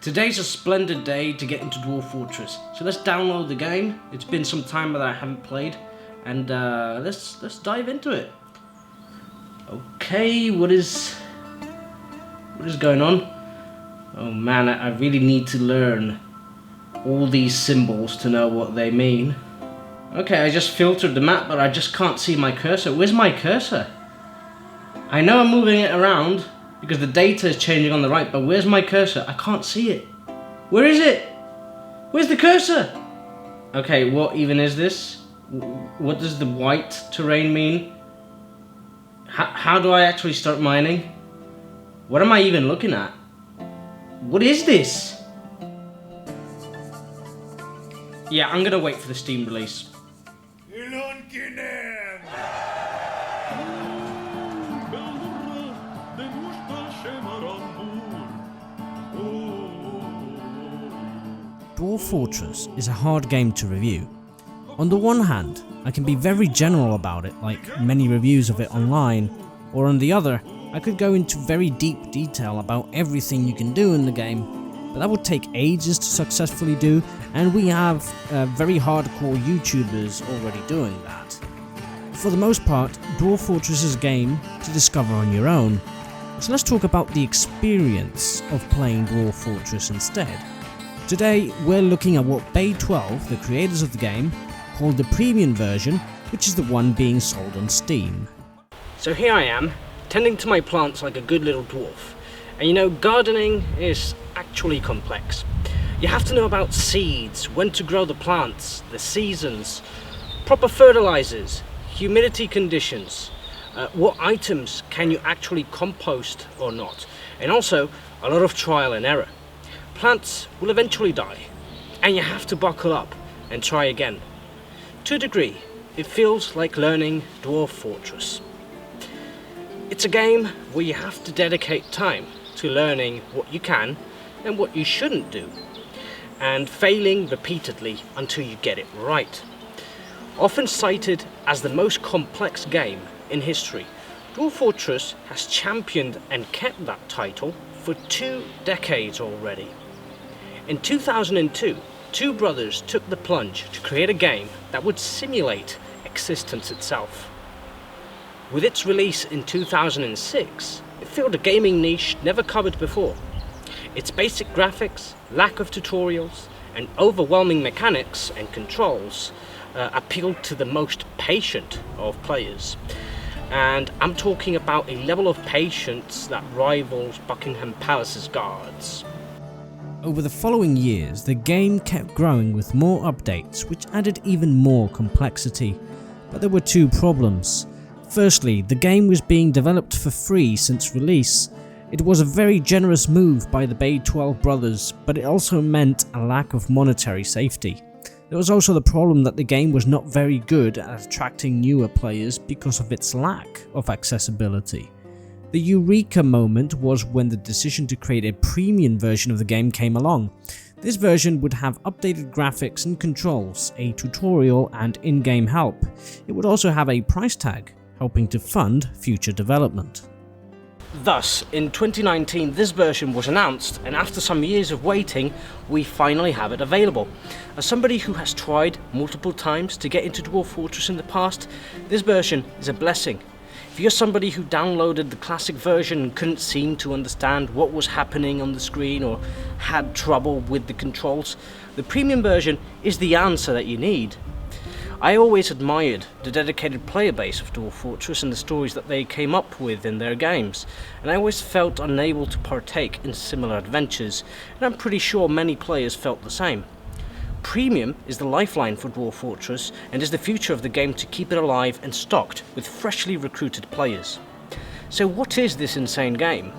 Today's a splendid day to get into Dwarf Fortress, so let's download the game. It's been some time that I haven't played, and let's dive into it. Okay, what is going on? Oh man, I really need to learn all these symbols to know what they mean. Okay, I just filtered the map, but I just can't see my cursor. Where's my cursor? I know I'm moving it around because the data is changing on the right, but where's my cursor? I can't see it. Where is it? Where's the cursor? Okay, what even is this? What does the white terrain mean? How do I actually start mining? What am I even looking at? What is this? Yeah, I'm gonna wait for the Steam release. Dwarf Fortress is a hard game to review. On the one hand, I can be very general about it, like many reviews of it online, or on the other, I could go into very deep detail about everything you can do in the game, but that would take ages to successfully do, and we have very hardcore YouTubers already doing that. For the most part, Dwarf Fortress is a game to discover on your own, so let's talk about the experience of playing Dwarf Fortress instead. Today, we're looking at what Bay 12, the creators of the game, called the premium version, which is the one being sold on Steam. So here I am, tending to my plants like a good little dwarf. And you know, gardening is actually complex. You have to know about seeds, when to grow the plants, the seasons, proper fertilizers, humidity conditions, what items can you actually compost or not, and also a lot of trial and error. Plants will eventually die, and you have to buckle up and try again. To a degree, it feels like learning Dwarf Fortress. It's a game where you have to dedicate time to learning what you can and what you shouldn't do, and failing repeatedly until you get it right. Often cited as the most complex game in history, Dwarf Fortress has championed and kept that title for 2 decades already. In 2002, two brothers took the plunge to create a game that would simulate existence itself. With its release in 2006, it filled a gaming niche never covered before. Its basic graphics, lack of tutorials, and overwhelming mechanics and controls appealed to the most patient of players. And I'm talking about a level of patience that rivals Buckingham Palace's guards. Over the following years, the game kept growing with more updates, which added even more complexity. But there were 2 problems. Firstly, the game was being developed for free since release. It was a very generous move by the Bay 12 brothers, but it also meant a lack of monetary safety. There was also the problem that the game was not very good at attracting newer players because of its lack of accessibility. The eureka moment was when the decision to create a premium version of the game came along. This version would have updated graphics and controls, a tutorial and in-game help. It would also have a price tag, helping to fund future development. Thus, in 2019 this version was announced, and after some years of waiting, we finally have it available. As somebody who has tried multiple times to get into Dwarf Fortress in the past, this version is a blessing. If you're somebody who downloaded the classic version and couldn't seem to understand what was happening on the screen or had trouble with the controls, the premium version is the answer that you need. I always admired the dedicated player base of Dwarf Fortress and the stories that they came up with in their games, and I always felt unable to partake in similar adventures, and I'm pretty sure many players felt the same. Premium is the lifeline for Dwarf Fortress and is the future of the game to keep it alive and stocked with freshly recruited players. So what is this insane game?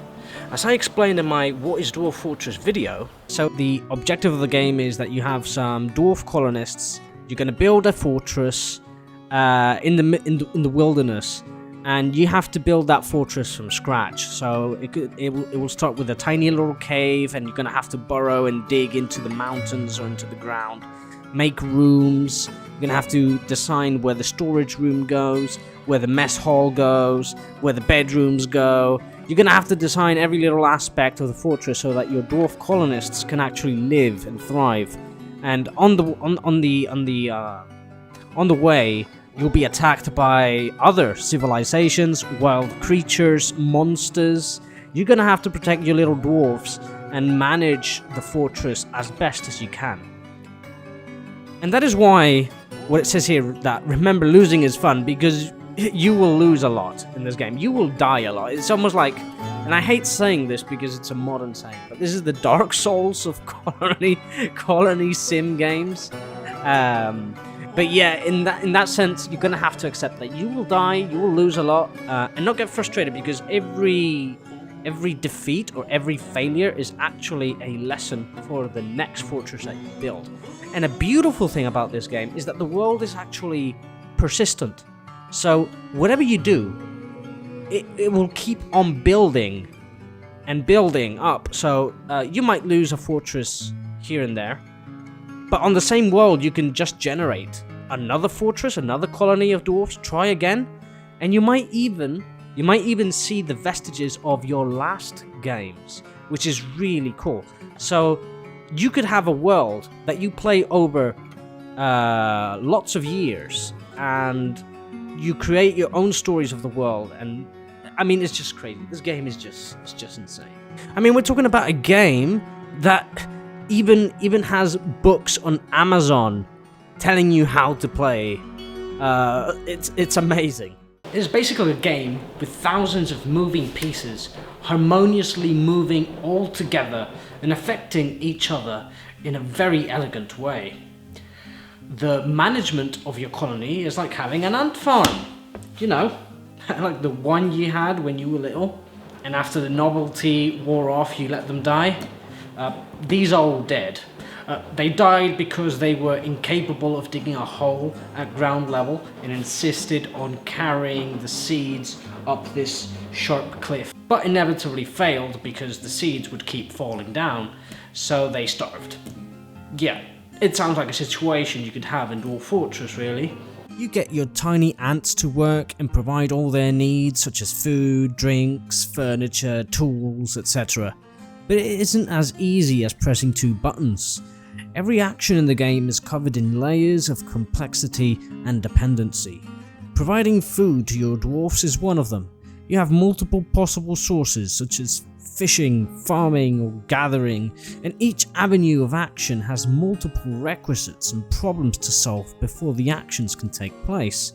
As I explained in my What is Dwarf Fortress video, So the objective of the game is that you have some dwarf colonists. You're going to build a fortress in the wilderness, and you have to build that fortress from scratch. So it will start with a tiny little cave, and you're going to have to burrow and dig into the mountains or into the ground, make rooms. You're going to have to decide where the storage room goes, where the mess hall goes, where the bedrooms go. you're going to have to design every little aspect of the fortress so that your dwarf colonists can actually live and thrive. And on the way, you'll be attacked by other civilizations, wild creatures, monsters. You're going to have to protect your little dwarves and manage the fortress as best as you can. And that is why what it says here, that remember, losing is fun, because you will lose a lot in this game. You will die a lot. It's almost like, and I hate saying this because it's a modern saying, but this is the Dark Souls of colony sim games. But yeah, in that sense, you're gonna have to accept that you will die, you will lose a lot, and not get frustrated, because every defeat or every failure is actually a lesson for the next fortress that you build. And a beautiful thing about this game is that the world is actually persistent. So whatever you do, it will keep on building and building up. So you might lose a fortress here and there, but on the same world you can just generate another fortress, another colony of dwarfs, try again, and you might even see the vestiges of your last games, which is really cool. So you could have a world that you play over lots of years, and you create your own stories of the world, and I mean, it's just crazy. This game is just insane. I mean, we're talking about a game that even has books on Amazon telling you how to play. It's amazing. It's basically a game with thousands of moving pieces, harmoniously moving all together and affecting each other in a very elegant way. The management of your colony is like having an ant farm, you know, like the one you had when you were little, and after the novelty wore off, you let them die. These are all dead. They died because they were incapable of digging a hole at ground level and insisted on carrying the seeds up this sharp cliff, but inevitably failed because the seeds would keep falling down, so they starved. Yeah. It sounds like a situation you could have in Dwarf Fortress, really. You get your tiny ants to work and provide all their needs, such as food, drinks, furniture, tools, etc. But it isn't as easy as pressing 2 buttons. Every action in the game is covered in layers of complexity and dependency. Providing food to your dwarfs is one of them. You have multiple possible sources, such as fishing, farming, or gathering, and each avenue of action has multiple requisites and problems to solve before the actions can take place.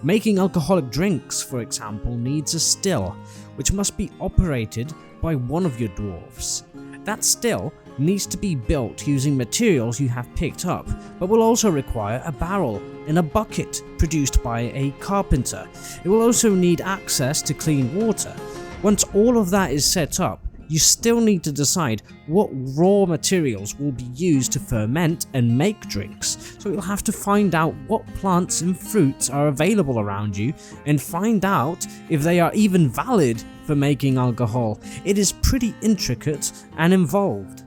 Making alcoholic drinks, for example, needs a still, which must be operated by one of your dwarves. That still needs to be built using materials you have picked up, but will also require a barrel and a bucket produced by a carpenter. It will also need access to clean water. Once all of that is set up, you still need to decide what raw materials will be used to ferment and make drinks. So you'll have to find out what plants and fruits are available around you and find out if they are even valid for making alcohol. It is pretty intricate and involved.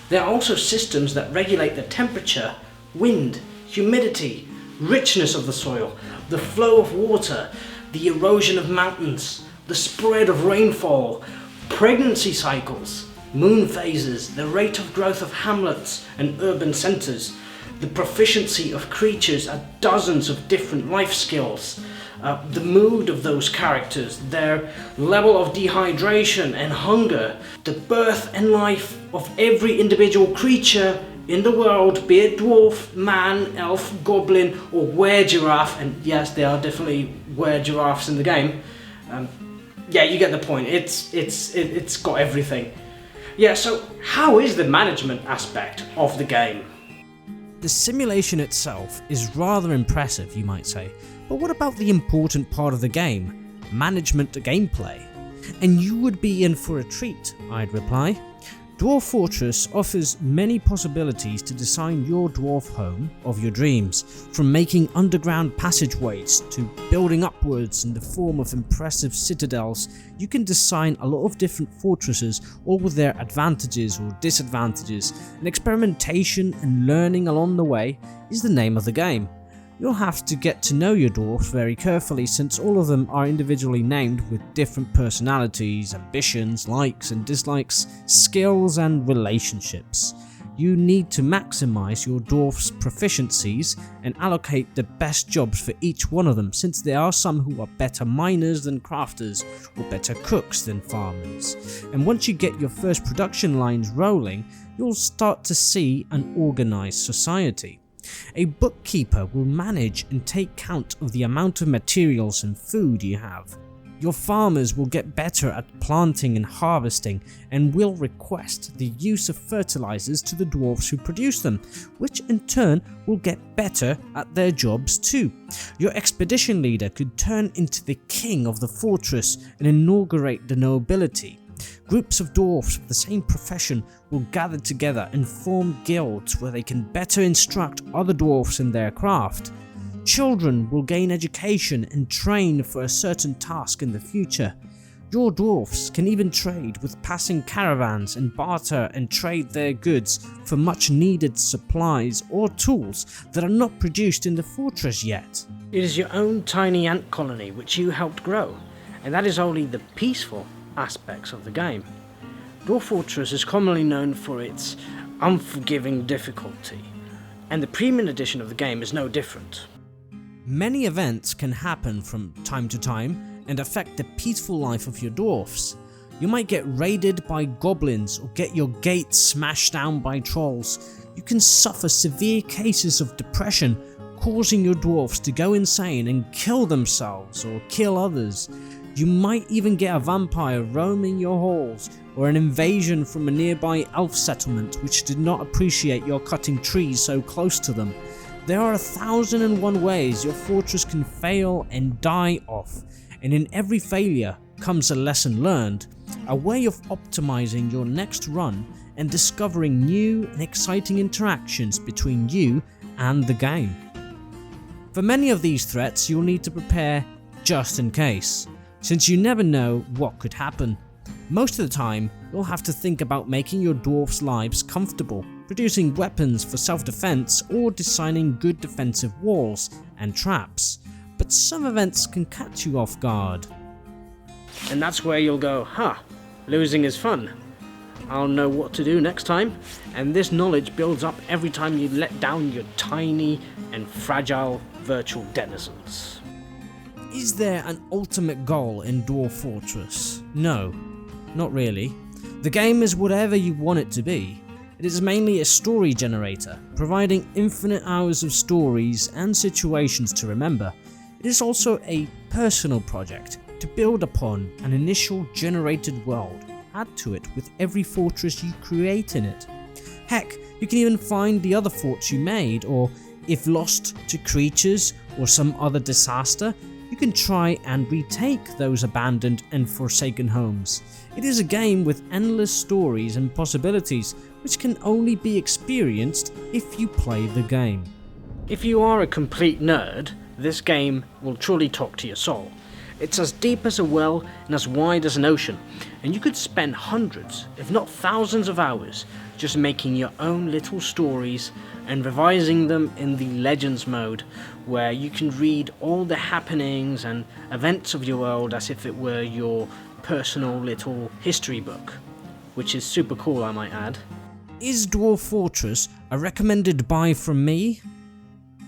There are also systems that regulate the temperature, wind, humidity, richness of the soil, the flow of water, the erosion of mountains, the spread of rainfall, pregnancy cycles, moon phases, the rate of growth of hamlets and urban centres, the proficiency of creatures at dozens of different life skills, the mood of those characters, their level of dehydration and hunger, the birth and life of every individual creature in the world, be it dwarf, man, elf, goblin, or were-giraffe, and yes, there are definitely were-giraffes in the game. Yeah, you get the point. It's got everything. Yeah, so how is the management aspect of the game? The simulation itself is rather impressive, you might say, but what about the important part of the game, management gameplay? And you would be in for a treat, I'd reply. Dwarf Fortress offers many possibilities to design your dwarf home of your dreams, from making underground passageways to building upwards in the form of impressive citadels. You can design a lot of different fortresses, all with their advantages or disadvantages, and experimentation and learning along the way is the name of the game. You'll have to get to know your dwarfs very carefully, since all of them are individually named with different personalities, ambitions, likes and dislikes, skills and relationships. You need to maximize your dwarfs' proficiencies and allocate the best jobs for each one of them, since there are some who are better miners than crafters or better cooks than farmers. And once you get your first production lines rolling, you'll start to see an organized society. A bookkeeper will manage and take count of the amount of materials and food you have. Your farmers will get better at planting and harvesting and will request the use of fertilizers to the dwarfs who produce them, which in turn will get better at their jobs too. Your expedition leader could turn into the king of the fortress and inaugurate the nobility. Groups of dwarfs of the same profession will gather together and form guilds where they can better instruct other dwarfs in their craft. Children will gain education and train for a certain task in the future. Your dwarfs can even trade with passing caravans and barter and trade their goods for much needed supplies or tools that are not produced in the fortress yet. It is your own tiny ant colony which you helped grow, and that is only the peaceful aspects of the game. Dwarf Fortress is commonly known for its unforgiving difficulty, and the premium edition of the game is no different. Many events can happen from time to time and affect the peaceful life of your dwarfs. You might get raided by goblins or get your gates smashed down by trolls. You can suffer severe cases of depression, causing your dwarfs to go insane and kill themselves or kill others. You might even get a vampire roaming your halls, or an invasion from a nearby elf settlement which did not appreciate your cutting trees so close to them. There are 1,001 ways your fortress can fail and die off, and in every failure comes a lesson learned, a way of optimizing your next run and discovering new and exciting interactions between you and the game. For many of these threats, you'll need to prepare just in case, since you never know what could happen. Most of the time, you'll have to think about making your dwarfs' lives comfortable, producing weapons for self-defense, or designing good defensive walls and traps. But some events can catch you off guard. And that's where you'll go, losing is fun. I'll know what to do next time, and this knowledge builds up every time you let down your tiny and fragile virtual denizens. Is there an ultimate goal in Dwarf Fortress? No, not really. The game is whatever you want it to be. It is mainly a story generator, providing infinite hours of stories and situations to remember. It is also a personal project to build upon an initial generated world, add to it with every fortress you create in it. Heck, you can even find the other forts you made, or if lost to creatures or some other disaster, you can try and retake those abandoned and forsaken homes. It is a game with endless stories and possibilities, which can only be experienced if you play the game. If you are a complete nerd, this game will truly talk to your soul. It's as deep as a well and as wide as an ocean, and you could spend hundreds, if not thousands of hours just making your own little stories and revising them in the Legends mode, where you can read all the happenings and events of your world as if it were your personal little history book, which is super cool, I might add. Is Dwarf Fortress a recommended buy from me?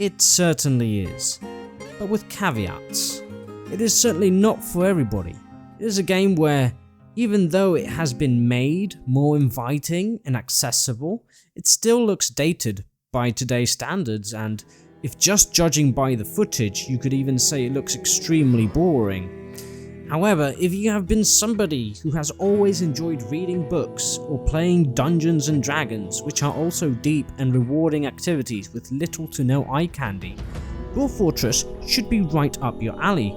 It certainly is, but with caveats. It is certainly not for everybody. It is a game where, even though it has been made more inviting and accessible, it still looks dated by today's standards, and if just judging by the footage, you could even say it looks extremely boring. However, if you have been somebody who has always enjoyed reading books or playing Dungeons and Dragons, which are also deep and rewarding activities with little to no eye candy, Dwarf Fortress should be right up your alley.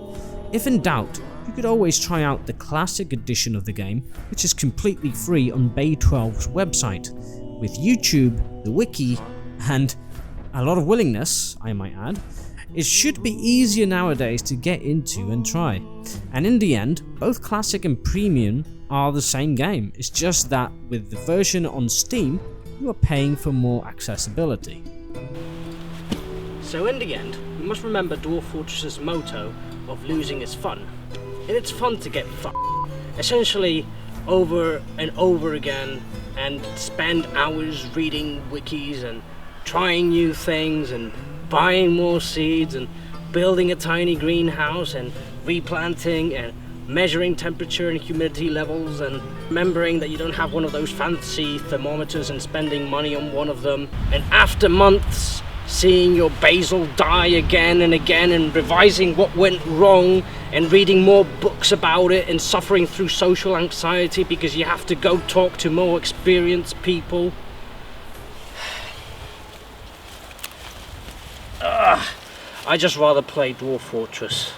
If in doubt, you could always try out the classic edition of the game, which is completely free on Bay 12's website. With YouTube, the wiki, and a lot of willingness, I might add, it should be easier nowadays to get into and try. And in the end, both Classic and Premium are the same game. It's just that with the version on Steam, you are paying for more accessibility. So in the end, you must remember Dwarf Fortress's motto of losing is fun. And it's fun to get fucked. Essentially, over and over again, and spend hours reading wikis and trying new things and buying more seeds and building a tiny greenhouse and replanting and measuring temperature and humidity levels and remembering that you don't have one of those fancy thermometers and spending money on one of them. And after months, seeing your basil die again and again and revising what went wrong and reading more books about it and suffering through social anxiety because you have to go talk to more experienced people. I just rather play Dwarf Fortress.